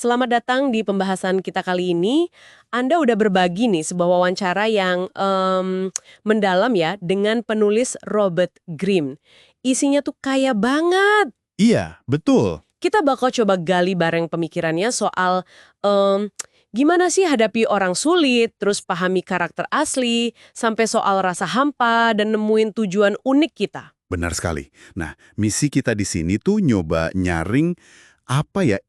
Selamat datang di pembahasan kita kali ini. Anda udah berbagi nih sebuah wawancara yang mendalam ya dengan penulis Robert Greene. Isinya tuh kaya banget. Iya, betul. Kita bakal coba gali bareng pemikirannya soal gimana sih hadapi orang sulit, terus pahami karakter asli, sampai soal rasa hampa dan nemuin tujuan unik kita. Benar sekali. Nah, misi kita di sini tuh nyoba nyaring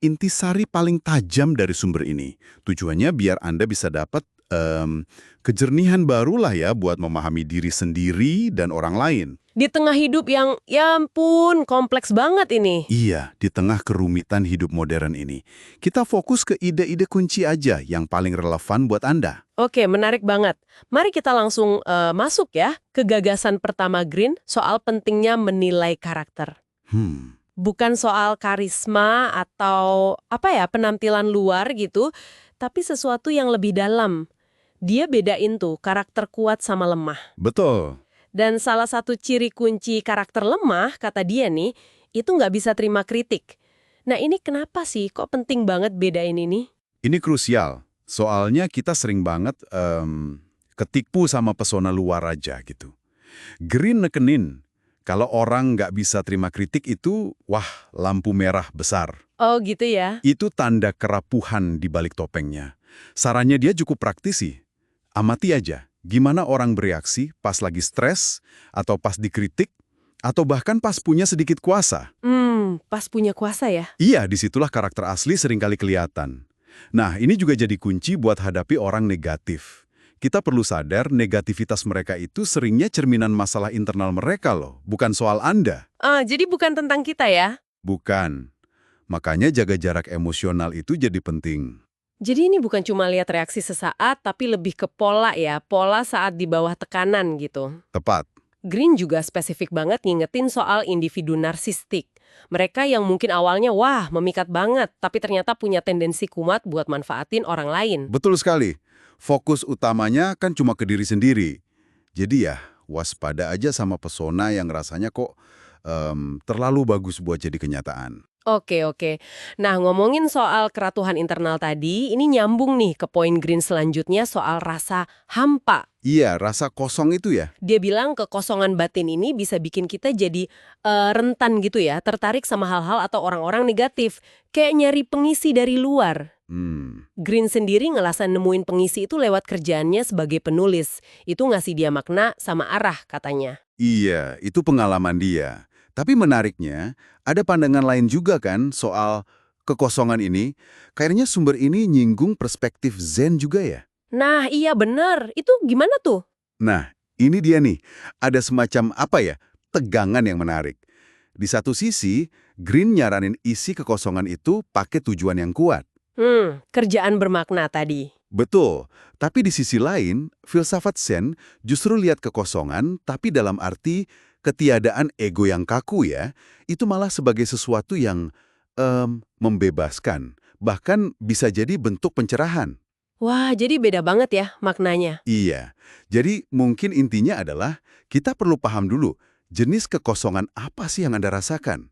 intisari paling tajam dari sumber ini. Tujuannya biar Anda bisa dapat kejernihan barulah ya buat memahami diri sendiri dan orang lain. Di tengah hidup yang, ya ampun, kompleks banget ini. Iya, di tengah kerumitan hidup modern ini. Kita fokus ke ide-ide kunci aja yang paling relevan buat Anda. Oke, menarik banget. Mari kita langsung masuk ya ke gagasan pertama Greene soal pentingnya menilai karakter. Bukan soal karisma atau penampilan luar gitu, tapi sesuatu yang lebih dalam. Dia bedain tuh karakter kuat sama lemah. Betul. Dan salah satu ciri kunci karakter lemah, kata dia nih, itu nggak bisa terima kritik. Nah ini kenapa sih kok penting banget bedain ini? Ini krusial. Soalnya kita sering banget ketipu sama pesona luar aja gitu. Greene nekenin, kalau orang nggak bisa terima kritik itu, wah, lampu merah besar. Oh gitu ya? Itu tanda kerapuhan di balik topengnya. Sarannya dia cukup praktis sih. Amati aja, gimana orang bereaksi pas lagi stres, atau pas dikritik, atau bahkan pas punya sedikit kuasa. Pas punya kuasa ya? Iya, disitulah karakter asli seringkali kelihatan. Nah, ini juga jadi kunci buat hadapi orang negatif. Kita perlu sadar negativitas mereka itu seringnya cerminan masalah internal mereka loh, bukan soal Anda. Jadi bukan tentang kita ya? Bukan. Makanya jaga jarak emosional itu jadi penting. Jadi ini bukan cuma lihat reaksi sesaat, tapi lebih ke pola ya, pola saat di bawah tekanan gitu. Tepat. Greene juga spesifik banget ngingetin soal individu narsistik. Mereka yang mungkin awalnya wah memikat banget, tapi ternyata punya tendensi kumat buat manfaatin orang lain. Betul sekali. Fokus utamanya kan cuma ke diri sendiri. Jadi ya, waspada aja sama pesona yang rasanya kok terlalu bagus buat jadi kenyataan. Oke. Nah, ngomongin soal keratuhan internal tadi, ini nyambung nih ke poin Greene selanjutnya soal rasa hampa. Iya, rasa kosong itu ya. Dia bilang kekosongan batin ini bisa bikin kita jadi rentan gitu ya, tertarik sama hal-hal atau orang-orang negatif, kayak nyari pengisi dari luar. Greene sendiri ngelasan nemuin pengisi itu lewat kerjaannya sebagai penulis. Itu ngasih dia makna sama arah katanya. Iya, itu pengalaman dia. Tapi menariknya, ada pandangan lain juga kan soal kekosongan ini. Kayaknya sumber ini nyinggung perspektif Zen juga ya. Nah, iya bener. Itu gimana tuh? Nah, ini dia nih. Ada semacam tegangan yang menarik. Di satu sisi, Greene nyaranin isi kekosongan itu pakai tujuan yang kuat. Kerjaan bermakna tadi. Betul, tapi di sisi lain, filsafat Zen justru lihat kekosongan, tapi dalam arti ketiadaan ego yang kaku ya, itu malah sebagai sesuatu yang membebaskan, bahkan bisa jadi bentuk pencerahan. Wah, jadi beda banget ya maknanya. Iya, jadi mungkin intinya adalah kita perlu paham dulu, jenis kekosongan apa sih yang Anda rasakan?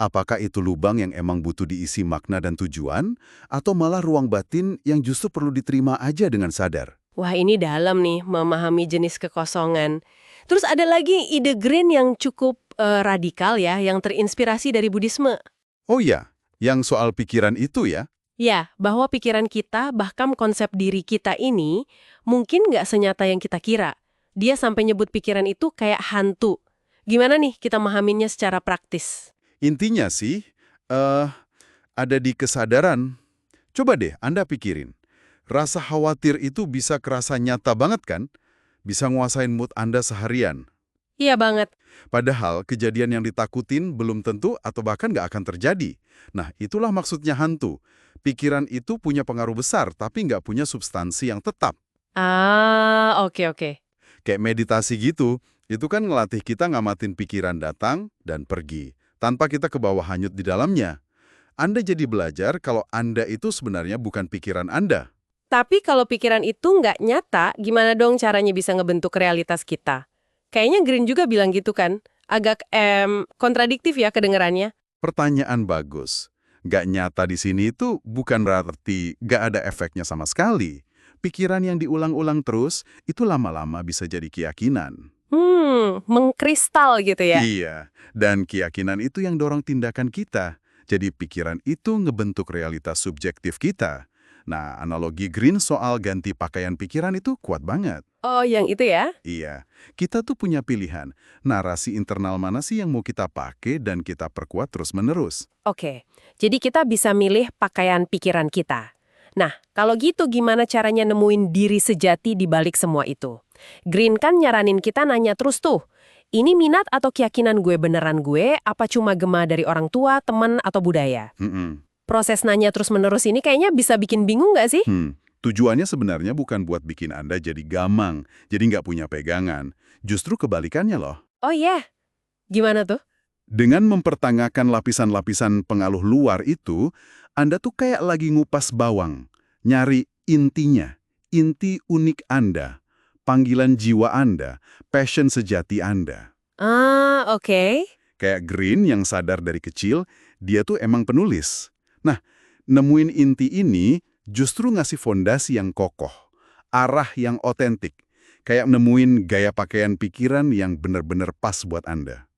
Apakah itu lubang yang emang butuh diisi makna dan tujuan, atau malah ruang batin yang justru perlu diterima aja dengan sadar? Wah, ini dalam nih memahami jenis kekosongan. Terus ada lagi ide Greene yang cukup radikal ya, yang terinspirasi dari Buddhisme. Oh iya, yang soal pikiran itu ya? Ya, bahwa pikiran kita, bahkan konsep diri kita ini, mungkin nggak senyata yang kita kira. Dia sampai nyebut pikiran itu kayak hantu. Gimana nih kita memahaminya secara praktis? Intinya sih, ada di kesadaran. Coba deh Anda pikirin. Rasa khawatir itu bisa kerasa nyata banget kan? Bisa nguasain mood Anda seharian. Iya banget. Padahal kejadian yang ditakutin belum tentu atau bahkan nggak akan terjadi. Nah, itulah maksudnya hantu. Pikiran itu punya pengaruh besar, tapi nggak punya substansi yang tetap. Oke. Kayak meditasi gitu, itu kan ngelatih kita ngamatin pikiran datang dan pergi, tanpa kita ke bawah hanyut di dalamnya. Anda jadi belajar kalau Anda itu sebenarnya bukan pikiran Anda. Tapi kalau pikiran itu nggak nyata, gimana dong caranya bisa ngebentuk realitas kita? Kayaknya Greene juga bilang gitu kan? Agak kontradiktif ya kedengarannya. Pertanyaan bagus. Nggak nyata di sini itu bukan berarti nggak ada efeknya sama sekali. Pikiran yang diulang-ulang terus, itu lama-lama bisa jadi keyakinan. Mengkristal gitu ya? Iya, dan keyakinan itu yang dorong tindakan kita. Jadi pikiran itu ngebentuk realitas subjektif kita. Nah, analogi Green soal ganti pakaian pikiran itu kuat banget. Oh, yang itu ya? Iya, kita tuh punya pilihan. Narasi internal mana sih yang mau kita pakai dan kita perkuat terus-menerus? Oke, jadi kita bisa milih pakaian pikiran kita. Nah, kalau gitu gimana caranya nemuin diri sejati di balik semua itu? Green kan nyaranin kita nanya terus tuh, ini minat atau keyakinan gue beneran gue, apa cuma gema dari orang tua, teman, atau budaya? Mm-mm. Proses nanya terus-menerus ini kayaknya bisa bikin bingung nggak sih? Tujuannya sebenarnya bukan buat bikin Anda jadi gamang, jadi nggak punya pegangan. Justru kebalikannya loh. Oh iya, gimana tuh? Dengan mempertanyakan lapisan-lapisan pengaruh luar itu, Anda tuh kayak lagi ngupas bawang, nyari intinya, inti unik Anda, panggilan jiwa Anda, passion sejati Anda. Ah, oke. Kayak Green yang sadar dari kecil, dia tuh emang penulis. Nah, nemuin inti ini justru ngasih fondasi yang kokoh, arah yang otentik, kayak nemuin gaya pakaian pikiran yang bener-bener pas buat Anda.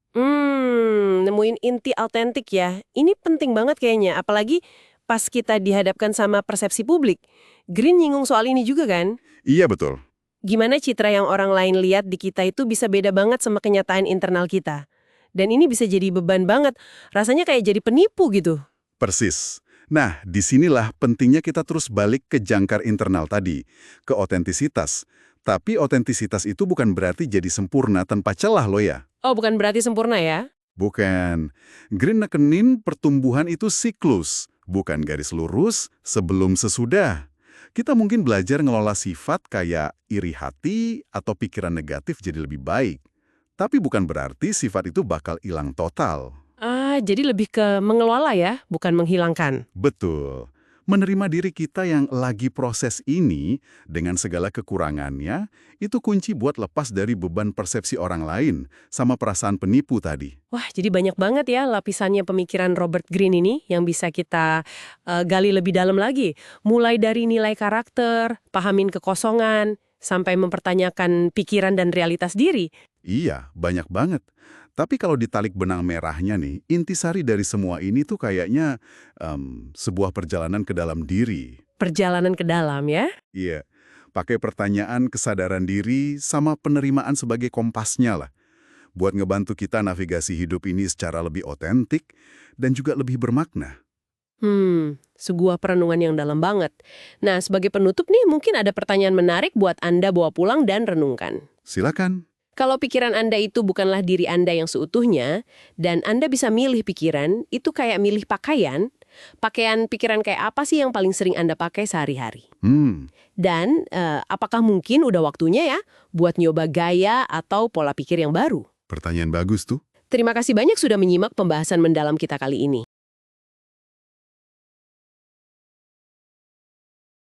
Nemuin inti autentik ya. Ini penting banget kayaknya, apalagi pas kita dihadapkan sama persepsi publik. Green nyinggung soal ini juga kan? Iya betul. Gimana citra yang orang lain lihat di kita itu bisa beda banget sama kenyataan internal kita. Dan ini bisa jadi beban banget, rasanya kayak jadi penipu gitu. Persis. Nah, disinilah pentingnya kita terus balik ke jangkar internal tadi, ke otentisitas. Tapi otentisitas itu bukan berarti jadi sempurna tanpa celah loh ya. Oh, bukan berarti sempurna ya? Bukan. Green nekenin pertumbuhan itu siklus, bukan garis lurus sebelum sesudah. Kita mungkin belajar ngelola sifat kayak iri hati atau pikiran negatif jadi lebih baik. Tapi bukan berarti sifat itu bakal hilang total. Ah, jadi lebih ke mengelola ya, bukan menghilangkan. Betul. Menerima diri kita yang lagi proses ini dengan segala kekurangannya, itu kunci buat lepas dari beban persepsi orang lain sama perasaan penipu tadi. Wah, jadi banyak banget ya lapisannya pemikiran Robert Greene ini yang bisa kita gali lebih dalam lagi. Mulai dari nilai karakter, pahamin kekosongan, sampai mempertanyakan pikiran dan realitas diri. Iya, banyak banget. Tapi kalau ditalik benang merahnya nih, intisari dari semua ini tuh kayaknya sebuah perjalanan ke dalam diri. Perjalanan ke dalam ya. Iya, pakai pertanyaan kesadaran diri sama penerimaan sebagai kompasnya lah. Buat ngebantu kita navigasi hidup ini secara lebih otentik dan juga lebih bermakna. Sebuah perenungan yang dalam banget. Nah, sebagai penutup nih mungkin ada pertanyaan menarik buat Anda bawa pulang dan renungkan. Silakan. Kalau pikiran Anda itu bukanlah diri Anda yang seutuhnya, dan Anda bisa milih pikiran, itu kayak milih pakaian. Pakaian pikiran kayak apa sih yang paling sering Anda pakai sehari-hari? Dan apakah mungkin udah waktunya ya buat nyoba gaya atau pola pikir yang baru? Pertanyaan bagus tuh. Terima kasih banyak sudah menyimak pembahasan mendalam kita kali ini.